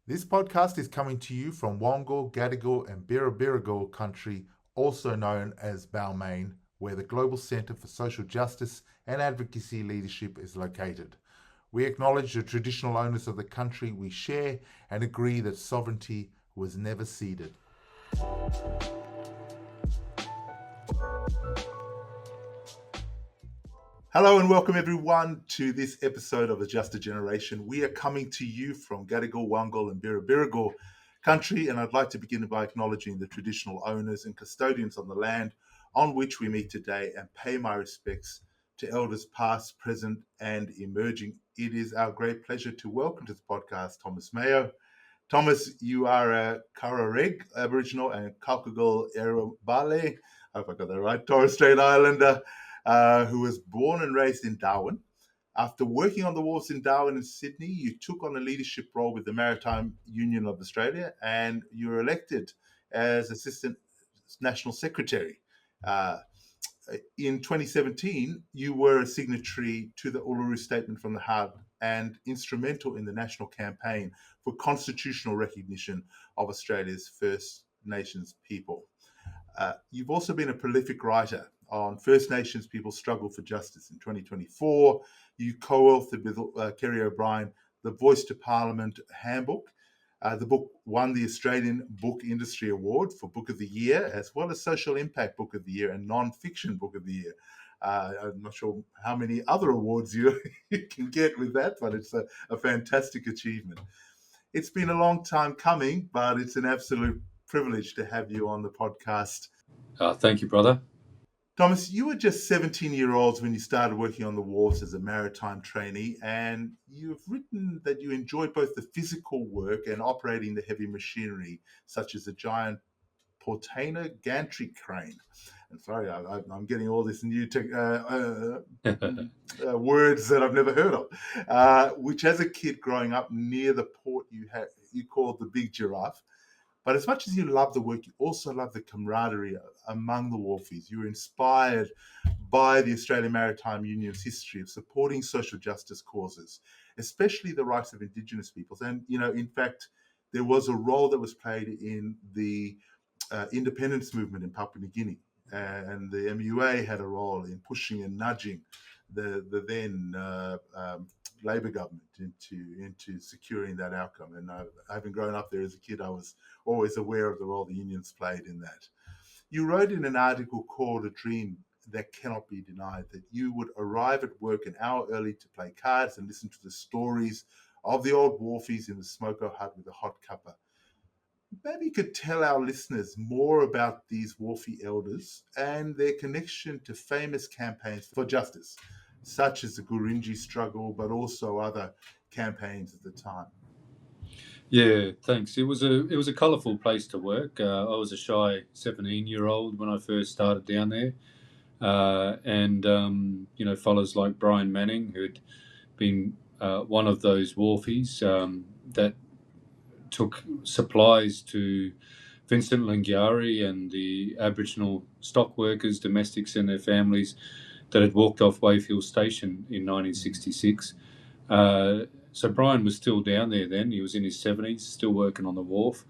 This podcast is coming to you from Wongal, Gadigal and Birrabirragal country, also known as Balmain, where the Global Centre for Social Justice and Advocacy Leadership is located. We acknowledge the traditional owners of the country we share and agree that sovereignty was never ceded. Hello and welcome everyone to this episode of A JustER Generation. We are coming to you from Gadigal, Wongal and Birrabirragal country, and I'd like to begin by acknowledging the traditional owners and custodians on the land on which we meet today and pay my respects to elders past, present and emerging. It is our great pleasure to welcome to the podcast Thomas Mayo. Thomas, you are a Karareg Aboriginal and Kalkagal Erobale, I hope I got that right, Torres Strait Islander, who was born and raised in Darwin. After working on the wharves in Darwin and Sydney, you took on a leadership role with the Maritime Union of Australia and you were elected as Assistant National Secretary. In 2017, you were a signatory to the Uluru Statement from the Heart and instrumental in the national campaign for constitutional recognition of Australia's First Nations people. You've also been a prolific writer on First Nations people's struggle for justice. In 2024, you co-authored with Kerry O'Brien the Voice to Parliament handbook. The book won the Australian Book Industry Award for Book of the Year, as well as Social Impact Book of the Year and Non-Fiction Book of the Year. I'm not sure how many other awards you can get with that, but it's a fantastic achievement. It's been a long time coming, but it's an absolute privilege to have you on the podcast. Thank you, brother. Thomas, you were just 17-year-olds when you started working on the wharves as a maritime trainee, and you've written that you enjoyed both the physical work and operating the heavy machinery, such as a giant Portainer gantry crane. And sorry, I'm getting all this new words that I've never heard of, which as a kid growing up near the port you called the Big Giraffe. But as much as you love the work, you also love the camaraderie among the wharfies. You were inspired by the Australian Maritime Union's history of supporting social justice causes, especially the rights of Indigenous peoples. And, in fact, there was a role that was played in the independence movement in Papua New Guinea. And the MUA had a role in pushing and nudging the then Labor government into securing that outcome. And having grown up there as a kid, I was always aware of the role the unions played in that. You wrote in an article called A Dream That Cannot Be Denied that you would arrive at work an hour early to play cards and listen to the stories of the old wharfies in the smoko hut with a hot cuppa. Maybe you could tell our listeners more about these wharfie elders and their connection to famous campaigns for justice, such as the Gurindji struggle, but also other campaigns at the time. Yeah, thanks. It was a colourful place to work. I was a shy 17-year-old when I first started down there, and fellows like Brian Manning, who'd been one of those wharfies that took supplies to Vincent Lingiari and the Aboriginal stock workers, domestics and their families that had walked off Wayfield Station in 1966. So Brian was still down there then. He was in his 70s, still working on the wharf.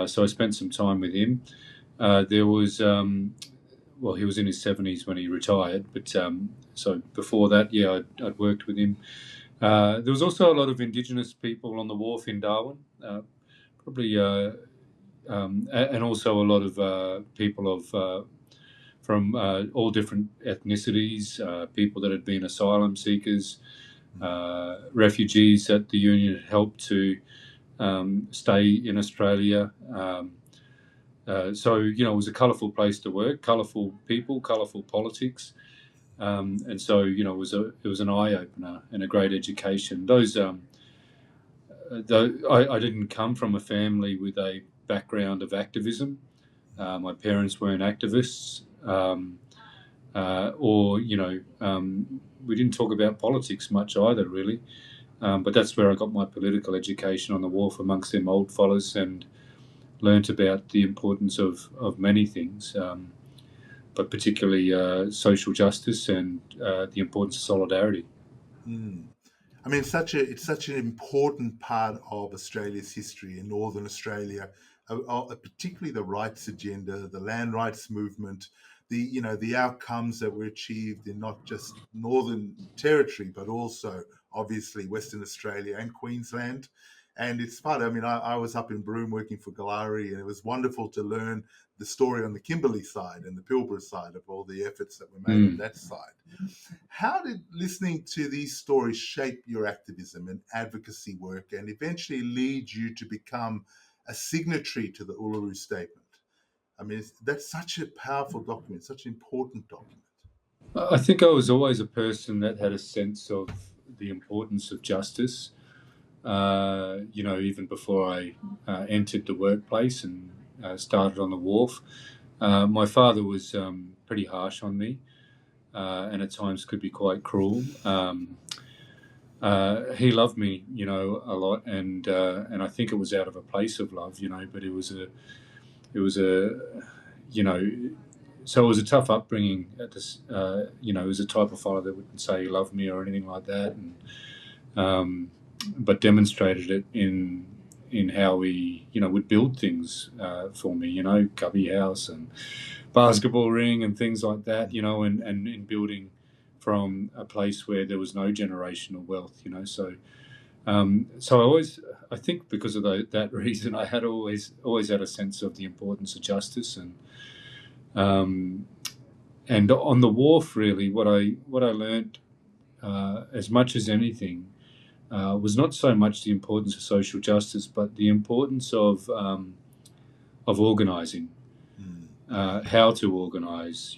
So I spent some time with him. He was in his 70s when he retired. But so before that, I'd worked with him. There was also a lot of Indigenous people on the wharf in Darwin, and also a lot of people from all different ethnicities, people that had been asylum seekers, refugees that the union had helped to stay in Australia. So it was a colourful place to work, colourful people, colourful politics. And so, it was an eye opener and a great education. I didn't come from a family with a background of activism. My parents weren't activists, we didn't talk about politics much either, really. But that's where I got my political education on the wharf amongst them old fellas and learnt about the importance of many things. But particularly social justice and the importance of solidarity. I mean, it's such an important part of Australia's history in Northern Australia, particularly the rights agenda, the land rights movement, the outcomes that were achieved in not just Northern Territory, but also obviously Western Australia and Queensland. And it's part. I mean, I was up in Broome working for Galari, and it was wonderful to learn the story on the Kimberley side and the Pilbara side of all the efforts that were made on that side. How did listening to these stories shape your activism and advocacy work and eventually lead you to become a signatory to the Uluru Statement? I mean, that's such a powerful document, such an important document. I think I was always a person that had a sense of the importance of justice. Even before I entered the workplace and started on the wharf, my father was pretty harsh on me, and at times could be quite cruel. He loved me, a lot, and I think it was out of a place of love, But it was you know, so it was a tough upbringing. At this, he was a type of father that wouldn't say he loved me or anything like that, but demonstrated it in how he, would build things for me, cubby house and basketball ring and things like that, and in building from a place where there was no generational wealth, So I think because of that reason, I had always had a sense of the importance of justice, and on the wharf, really, what I learned as much as anything was not so much the importance of social justice, but the importance of organising, how to organise,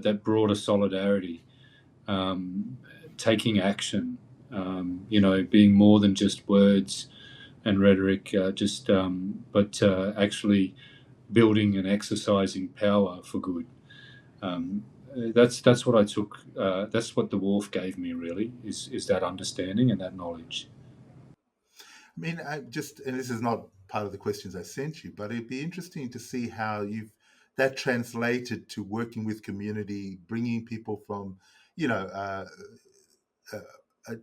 that broader solidarity, taking action, being more than just words and rhetoric, but actually building and exercising power for good. That's what I took. That's what the wharf gave me. Really, is that understanding and that knowledge. I mean, and this is not part of the questions I sent you, but it'd be interesting to see how that translated to working with community, bringing people from, you know,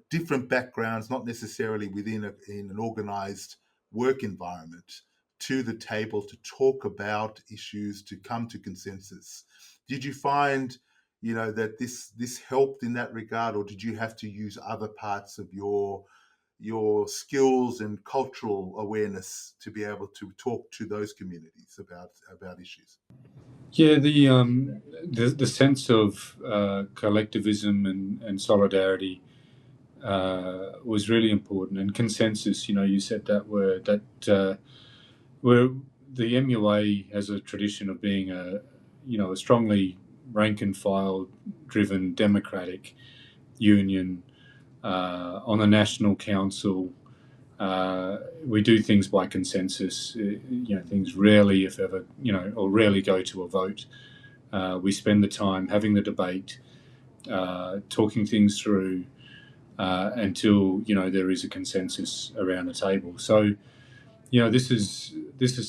different backgrounds, not necessarily in an organized work environment, to the table to talk about issues, to come to consensus. Did you find, that this helped in that regard, or did you have to use other parts of your skills and cultural awareness to be able to talk to those communities about issues? Yeah, the sense of collectivism and solidarity was really important, and consensus. You said that word. Where the MUA has a tradition of being a strongly rank and file driven democratic union on the national council. We do things by consensus. Things rarely, if ever, or rarely go to a vote. We spend the time having the debate, talking things through until there is a consensus around the table. So, this is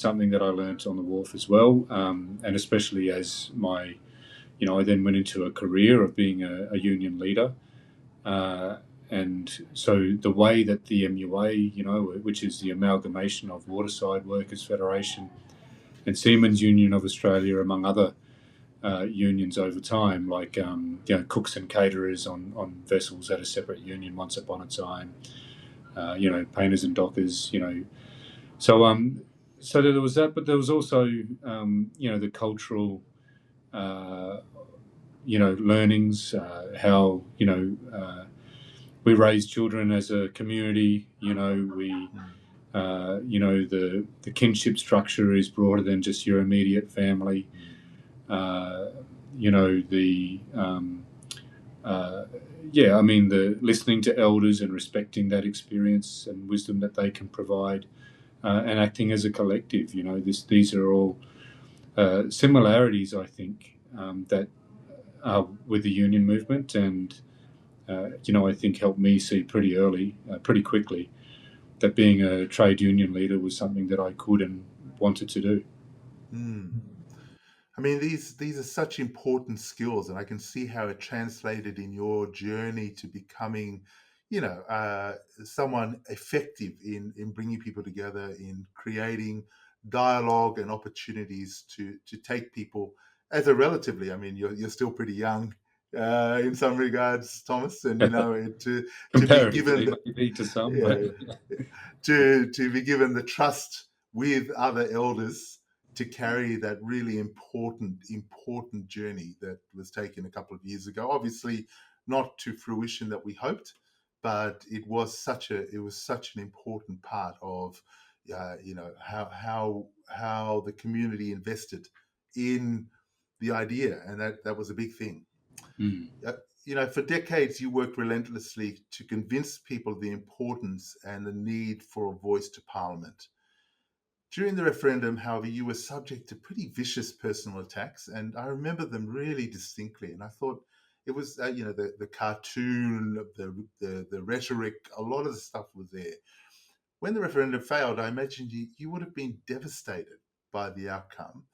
something that I learnt on the wharf as well, and especially as I then went into a career of being a union leader. And so the way that the MUA, which is the amalgamation of Waterside Workers Federation and Seamen's Union of Australia, among other unions over time, like cooks and caterers on vessels at a separate union once upon a time, painters and dockers, So there was that, but there was also the cultural learnings, how we raise children as a community. The kinship structure is broader than just your immediate family. The listening to elders and respecting that experience and wisdom that they can provide, and acting as a collective. These are all similarities, I think, that are with the union movement, and I think helped me see pretty quickly, that being a trade union leader was something that I could and wanted to do. I mean, these are such important skills, and I can see how it translated in your journey to becoming, someone effective in bringing people together, in creating dialogue and opportunities to take people as a relatively. I mean, you're still pretty young in some regards, Thomas, and to be given Comparatively, maybe to some, but yeah, to be given the trust with other elders to carry that really important journey that was taken a couple of years ago. Obviously, not to fruition that we hoped, but it was such an important part of how the community invested in the idea, and that was a big thing. mm, Uh, for decades, you worked relentlessly to convince people of the importance and the need for a voice to Parliament. During the referendum, however, you were subject to pretty vicious personal attacks, and I remember them really distinctly. And I thought it was, the cartoon, the rhetoric, a lot of the stuff was there. When the referendum failed, I imagine you would have been devastated by the outcome.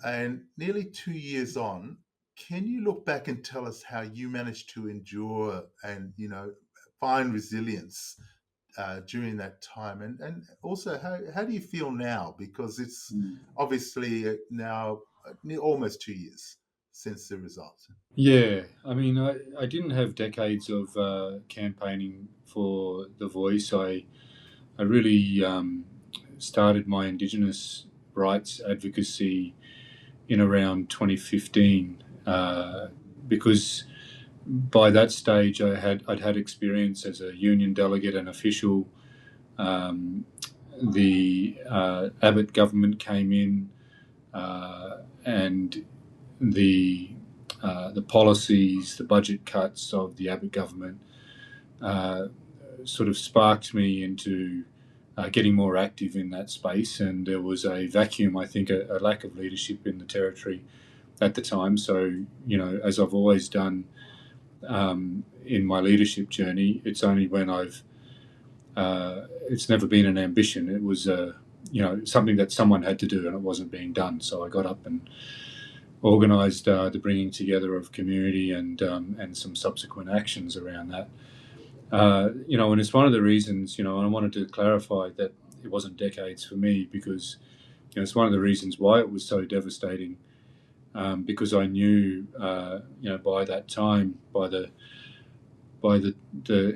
And nearly 2 years on, can you look back and tell us how you managed to endure and find resilience during that time, and also how do you feel now? Because it's mm. obviously now almost 2 years since the result. Yeah, I mean, I didn't have decades of campaigning for the voice. I really started my Indigenous rights advocacy in around 2015 because by that stage I'd had experience as a union delegate and official. Um, the Abbott government came in, and the policies, the budget cuts of the Abbott government uh, sort of sparked me into getting more active in that space. And there was a vacuum, I think, a lack of leadership in the territory at the time. So, as I've always done in my leadership journey, it's only when it's never been an ambition. It was, something that someone had to do and it wasn't being done. So I got up and organised the bringing together of community and some subsequent actions around that. And it's one of the reasons, and I wanted to clarify that it wasn't decades for me because, it's one of the reasons why it was so devastating. Because I knew, by that time, by the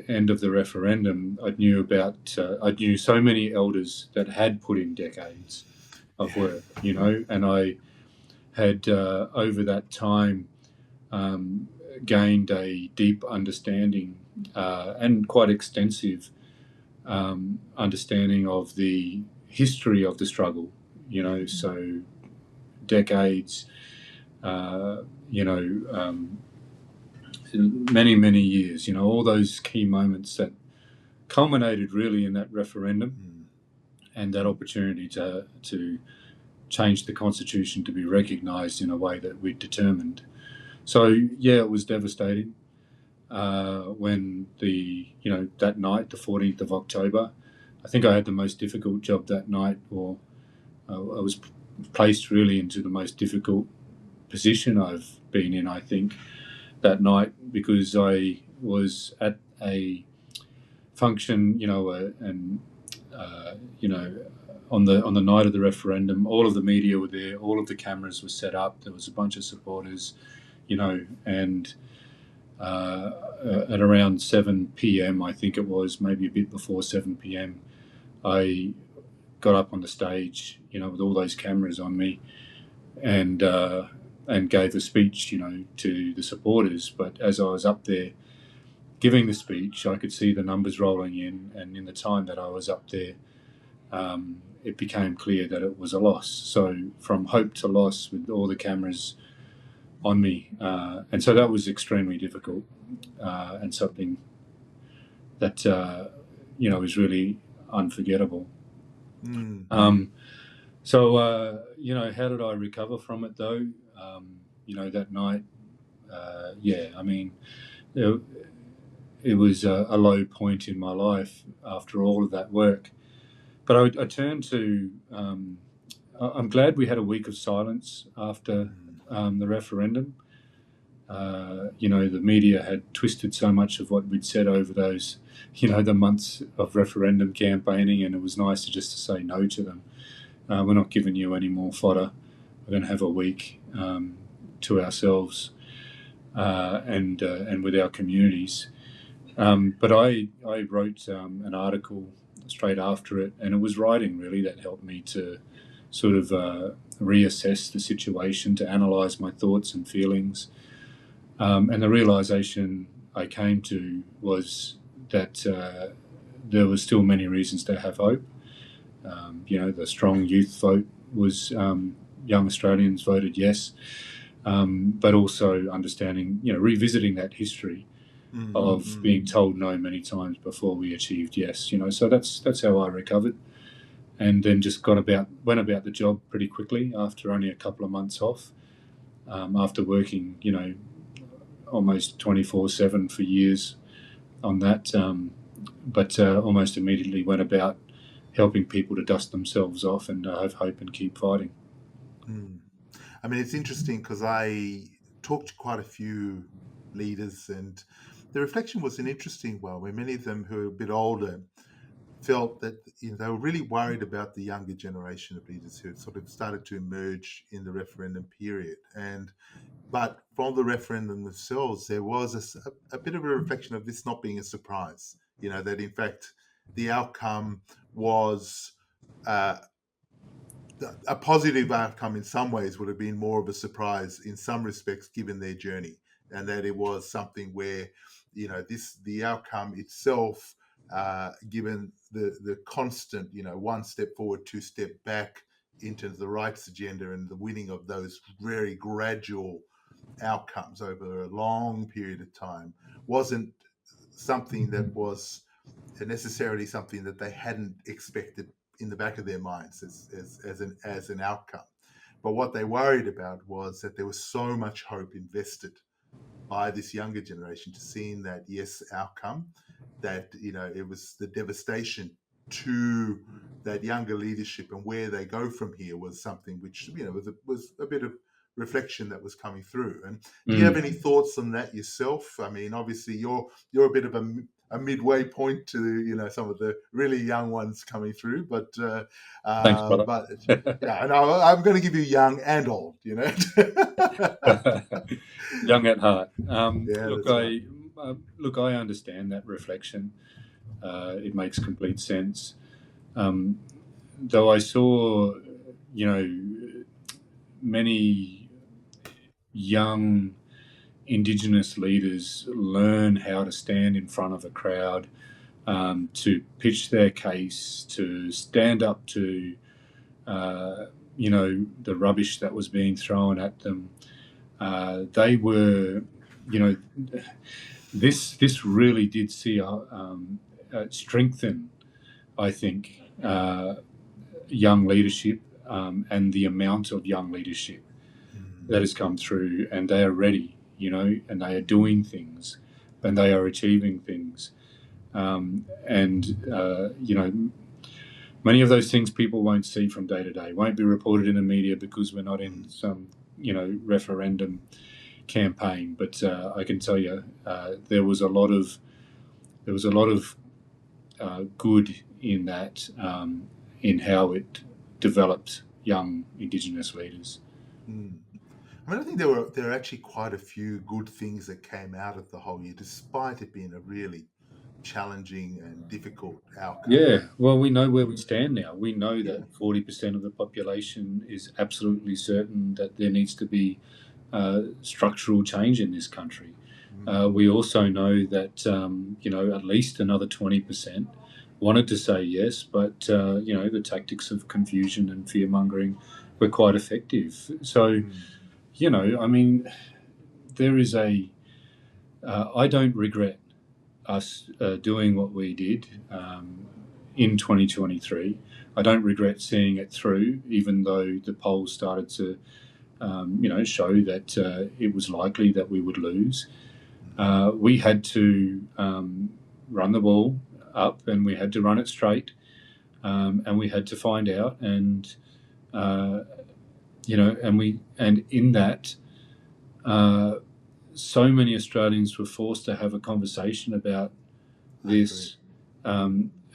end of the referendum, I knew so many elders that had put in decades of Yeah. work, and I had over that time um, gained a deep understanding and quite extensive understanding of the history of the struggle. So decades, uh, you know, um, many years. All those key moments that culminated really in that referendum Mm. and that opportunity to change the constitution to be recognised in a way that we'd determined. So yeah, it was devastating when that night, the 14th of October, I think I had the most difficult job that night, or I was placed really into the most difficult position I've been in, I think, that night, because I was at a function, and you know, on the night of the referendum, all of the media were there, all of the cameras were set up, there was a bunch of supporters, and at around 7 p.m., I think it was, maybe a bit before 7 p.m., I got up on the stage, with all those cameras on me, and gave a speech, to the supporters. But as I was up there giving the speech, I could see the numbers rolling in, and in the time that I was up there, it became clear that it was a loss. So from hope to loss, with all the cameras on me, and so that was extremely difficult, and something that is really unforgettable. Mm. How did I recover from it though? That night, yeah, I mean, it was a low point in my life after all of that work. But I turned to I'm glad we had a week of silence after the referendum. The media had twisted so much of what we'd said over those, the months of referendum campaigning, and it was nice to say no to them. We're not giving you any more fodder. We're going to have a week to ourselves and with our communities. But I wrote an article straight after it, and it was writing really that helped me to sort of reassess the situation, to analyse my thoughts and feelings. And the realisation I came to was that there were still many reasons to have hope. The strong youth vote was young Australians voted yes, but also understanding, revisiting that history of being told no many times before we achieved yes. So that's how I recovered, and then just went about the job pretty quickly after only a couple of months off, after working, almost 24/7 for years on that, but almost immediately went about helping people to dust themselves off and have hope and keep fighting. I mean, it's interesting because I talked to quite a few leaders, and the reflection was an interesting one, where many of them who are a bit older felt that they were really worried about the younger generation of leaders who had sort of started to emerge in the referendum period. But from the referendum themselves, there was a bit of a reflection of this not being a surprise. That in fact the outcome was a positive outcome in some ways would have been more of a surprise in some respects, given their journey, and that it was something where, the outcome itself, given the constant, one step forward, two step back into the rights agenda and the winning of those very gradual outcomes over a long period of time, wasn't something that was necessarily something that they hadn't expected in the back of their minds as an outcome. But what they worried about was that there was so much hope invested by this younger generation to seeing that yes outcome, that it was the devastation to that younger leadership, and where they go from here was something which was a bit of reflection that was coming through. And do you have any thoughts on that yourself? I mean, obviously you're a bit of a midway point to some of the really young ones coming through, but Thanks, brother. but yeah, and I'm going to give you young and old, Young at heart. Yeah, Look, I understand that reflection. It makes complete sense. Though I saw, many young Indigenous leaders learn how to stand in front of a crowd, to pitch their case, to stand up to, the rubbish that was being thrown at them. They were, this really did see strengthen, I think, young leadership, and the amount of young leadership that has come through, and they are ready, and they are doing things, and they are achieving things, many of those things people won't see from day to day, won't be reported in the media because we're not in some, referendum campaign. But I can tell you, there was a lot of good in that, in how it developed young Indigenous leaders. I mean, I think there are actually quite a few good things that came out of the whole year, despite it being a really challenging and difficult outcome. Yeah, well, we know where we stand now. We know that 40% of the population is absolutely certain that there needs to be structural change in this country. We also know that, at least another 20% wanted to say yes, but, the tactics of confusion and fear-mongering were quite effective. So, I mean, there is I don't regret us doing what we did in 2023. I don't regret seeing it through, even though the polls started to, show that it was likely that we would lose. We had to run the ball up, and we had to run it straight, and we had to find out and uh, and in that, uh, so many Australians were forced to have a conversation about I agree. this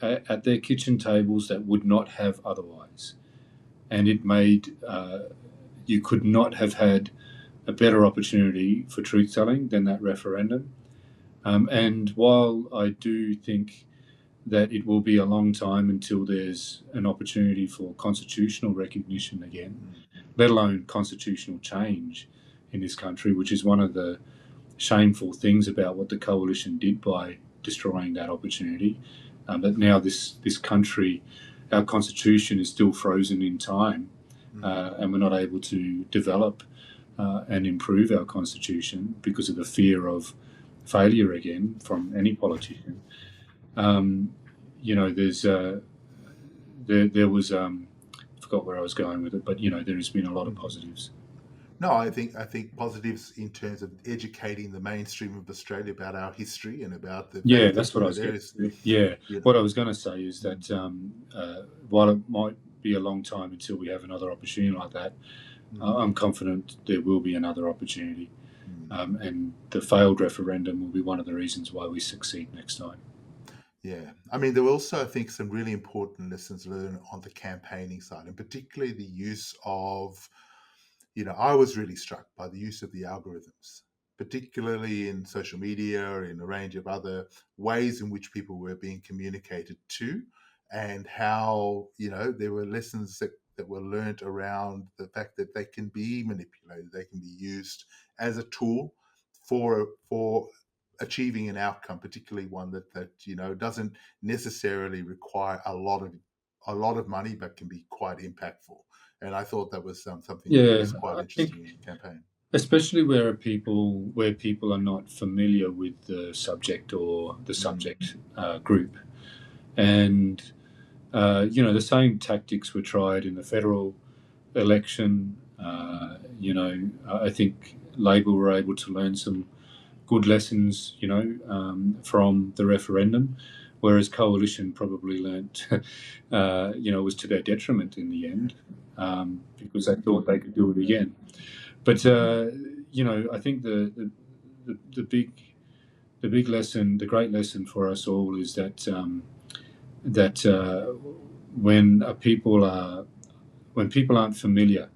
at their kitchen tables that would not have otherwise, and it made you could not have had a better opportunity for truth telling than that referendum. And while I do think that it will be a long time until there's an opportunity for constitutional recognition again, let alone constitutional change in this country, which is one of the shameful things about what the coalition did by destroying that opportunity. But now this country, our constitution is still frozen in time, and we're not able to develop and improve our constitution because of the fear of failure again from any politician. Um, there's there was I forgot where I was going with it, but there has been a lot of positives. No, I think positives in terms of educating the mainstream of Australia about our history and about the Yeah, fact that's that what I was there getting is, to. Yeah, you know, what I was going to say is that while it might be a long time until we have another opportunity like that, I'm confident there will be another opportunity, and the failed referendum will be one of the reasons why we succeed next time. yeah. I mean, there were also, I think, some really important lessons learned on the campaigning side, and particularly the use of, I was really struck by the use of the algorithms, particularly in social media, in a range of other ways in which people were being communicated to, and how, there were lessons that were learnt around the fact that they can be manipulated, they can be used as a tool for achieving an outcome, particularly one that doesn't necessarily require a lot of money, but can be quite impactful. And I thought that was something that Yeah, was quite I think interesting in the campaign. especially where people are not familiar with the subject or the Mm, subject group, and the same tactics were tried in the federal election. I think Labor were able to learn some good lessons, from the referendum, whereas Coalition probably learnt, was to their detriment in the end, because they thought they could do it again. But I think the big lesson, the great lesson for us all, is that when people aren't familiar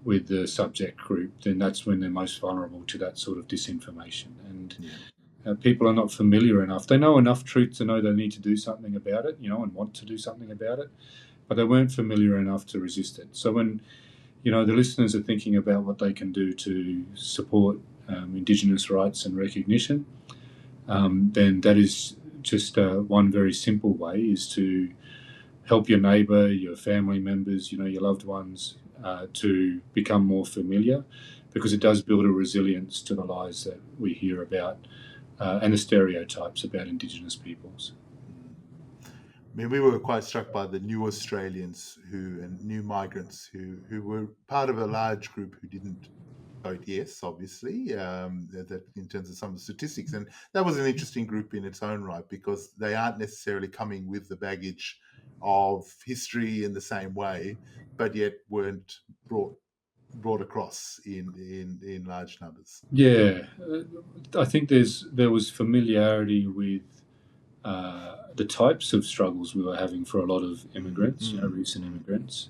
with the subject group, then that's when they're most vulnerable to that sort of disinformation. And yeah. people are not familiar enough. They know enough truth to know they need to do something about it, and want to do something about it, but they weren't familiar enough to resist it. So when the listeners are thinking about what they can do to support Indigenous rights and recognition, then that is just one very simple way is to help your neighbour, your family members, your loved ones to become more familiar, because it does build a resilience to the lies that we hear about and the stereotypes about Indigenous peoples. I mean, we were quite struck by the new Australians and new migrants who were part of a large group who didn't vote yes, obviously, that in terms of some of the statistics. And that was an interesting group in its own right, because they aren't necessarily coming with the baggage of history in the same way, but yet weren't brought across in large numbers. Yeah, I think there was familiarity with the types of struggles we were having for a lot of Mm, immigrants, mm, recent mm, immigrants.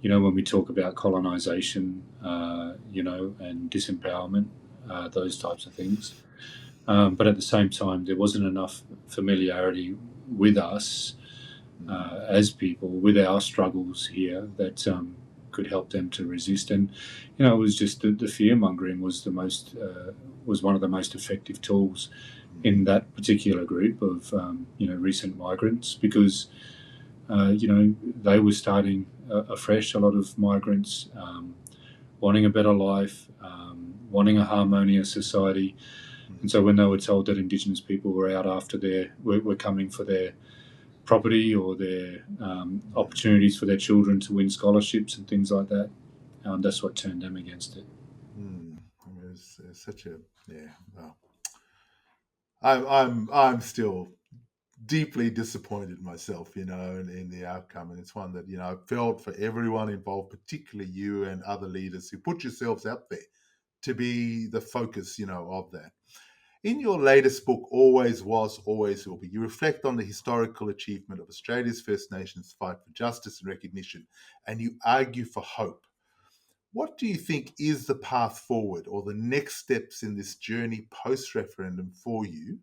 When we talk about colonisation, and disempowerment, those types of things. But at the same time, there wasn't enough familiarity with us mm. as people, with our struggles here, that could help them to resist. And it was just the fear mongering was one of the most effective tools in that particular group of recent migrants, because they were starting afresh. A lot of migrants wanting a better life, wanting a harmonious society. And so when they were told that Indigenous people were out after were coming for their property or their opportunities for their children to win scholarships and things like that, that's what turned them against it. I mean, it's such a, yeah. Well, I'm still deeply disappointed myself, in the outcome. And it's one that, I felt for everyone involved, particularly you and other leaders who put yourselves out there to be the focus, of that. In your latest book, Always Was, Always Will Be, you reflect on the historical achievement of Australia's First Nations fight for justice and recognition, and you argue for hope. What do you think is the path forward or the next steps in this journey post-referendum for you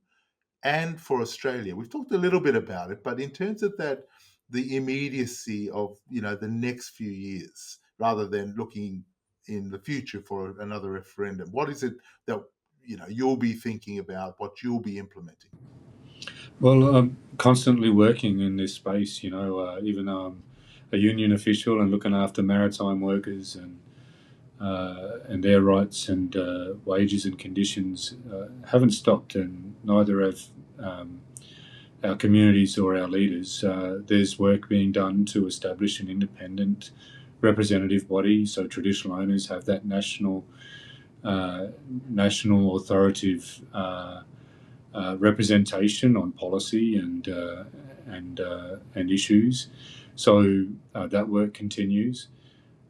and for Australia? We've talked a little bit about it, but in terms of that, the immediacy of, the next few years, rather than looking in the future for another referendum, what is it that, you'll be thinking about, what you'll be implementing? Well, I'm constantly working in this space, even though I'm a union official and looking after maritime workers and their rights and wages and conditions haven't stopped, and neither have our communities or our leaders. There's work being done to establish an independent representative body, so traditional owners have that national authoritative representation on policy and issues. So that work continues,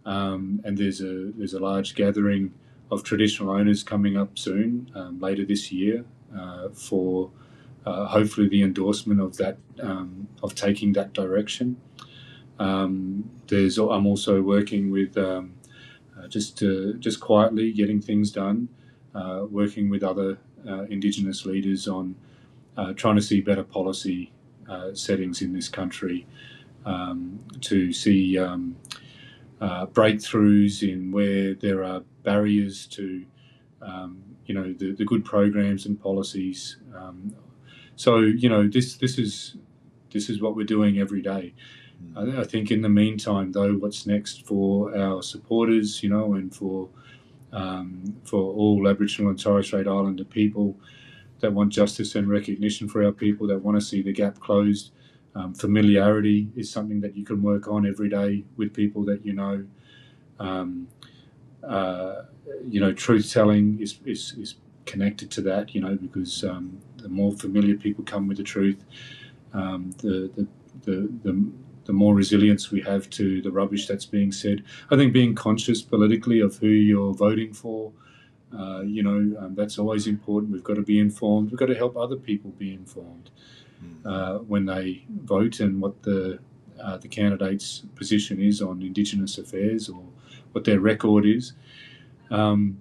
and there's a large gathering of traditional owners coming up soon, later this year, for hopefully the endorsement of that, of taking that direction. I'm also working with just quietly getting things done, working with other Indigenous leaders on trying to see better policy settings in this country, to see breakthroughs in where there are barriers to the good programs and policies. So this is what we're doing every day. I think in the meantime, though, what's next for our supporters, and for all Aboriginal and Torres Strait Islander people that want justice and recognition for our people, that want to see the gap closed. Familiarity is something that you can work on every day with people that you know. Truth telling is connected to that, because the more familiar people come with the truth, the more resilience we have to the rubbish that's being said. I think being conscious politically of who you're voting for, that's always important. We've got to be informed. We've got to help other people be informed when they vote, and what the candidate's position is on Indigenous affairs, or what their record is. These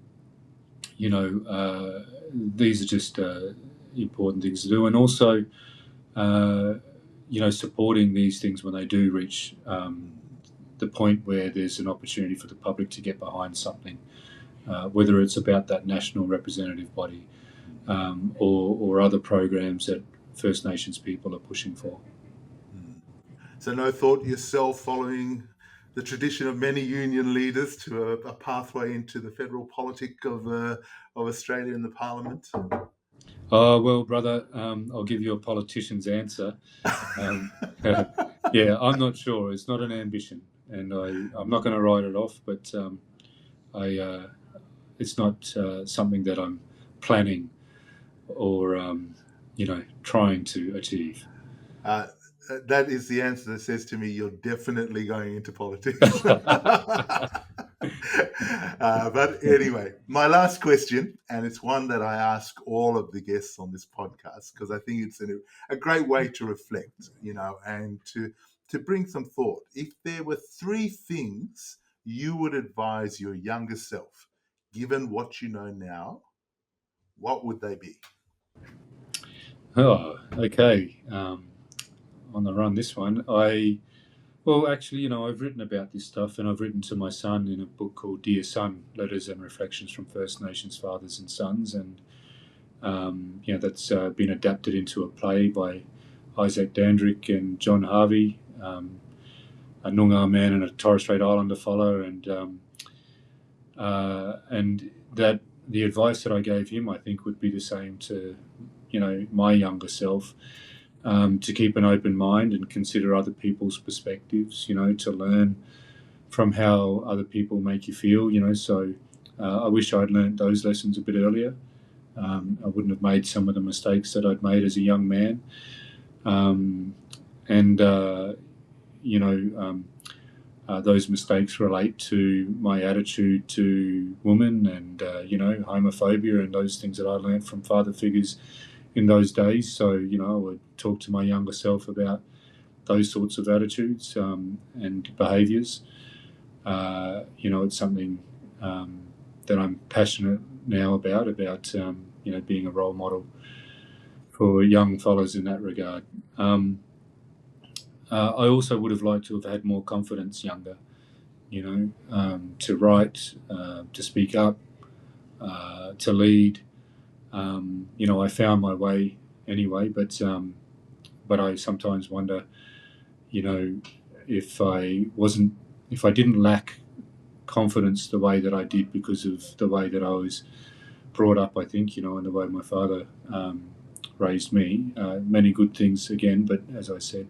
are just important things to do, and also supporting these things when they do reach the point where there's an opportunity for the public to get behind something, whether it's about that national representative body, or other programs that First Nations people are pushing for. So no thought yourself, following the tradition of many union leaders, to a pathway into the federal politic of Australia in the Parliament? Oh, well, brother, I'll give you a politician's answer. Yeah, I'm not sure. It's not an ambition, and I'm not going to write it off, but it's not something that I'm planning or trying to achieve. That is the answer that says to me you're definitely going into politics. But anyway, my last question, and it's one that I ask all of the guests on this podcast, because I think it's a great way to reflect, and to bring some thought. If there were 3 things you would advise your younger self, given what you know now, what would they be? Oh, okay. On the run, this one. I've written about this stuff, and I've written to my son in a book called Dear Son, Letters and Reflections from First Nations Fathers and Sons, and that's been adapted into a play by Isaac Dandrick and John Harvey, a Noongar man and a Torres Strait Islander fellow, and that the advice that I gave him, I think, would be the same to my younger self. To keep an open mind and consider other people's perspectives, to learn from how other people make you feel, so I wish I'd learned those lessons a bit earlier. I wouldn't have made some of the mistakes that I'd made as a young man. And those mistakes relate to my attitude to women and homophobia and those things that I learned from father figures in those days. So I would talk to my younger self about those sorts of attitudes and behaviours. It's something that I'm passionate now about being a role model for young fellows in that regard. I also would have liked to have had more confidence younger, to write, to speak up, to lead. I found my way anyway, but I sometimes wonder, if I didn't lack confidence the way that I did because of the way that I was brought up, I think, and the way my father raised me. Many good things again, but as I said,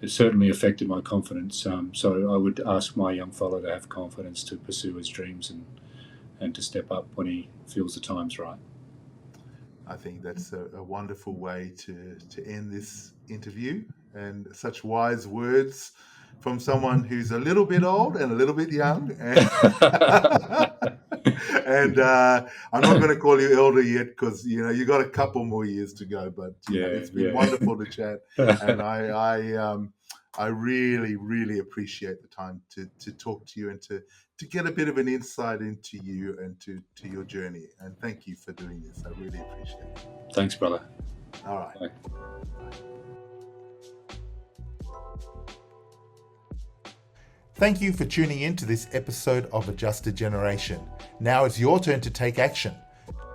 it certainly affected my confidence. So I would ask my young fellow to have confidence to pursue his dreams and to step up when he feels the time's right. I think that's a wonderful way to end this interview, and such wise words from someone who's a little bit old and a little bit young. And, I'm not going to call you elder yet because, you got a couple more years to go. But it's been wonderful to chat. And I really, really appreciate the time to talk to you and to get a bit of an insight into you and to your journey. And thank you for doing this. I really appreciate it. Thanks, brother. All right. Bye. Thank you for tuning in to this episode of A JustER Generation. Now it's your turn to take action.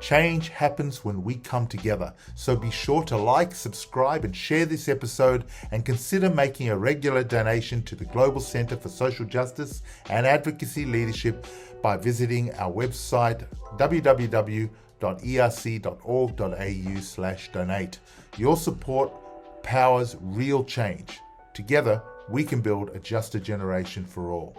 Change happens when we come together. So be sure to like, subscribe, and share this episode, and consider making a regular donation to the Global Centre for Social Justice and Advocacy Leadership by visiting our website www.erc.org.au/donate. Your support powers real change. Together, we can build a JustER generation for all.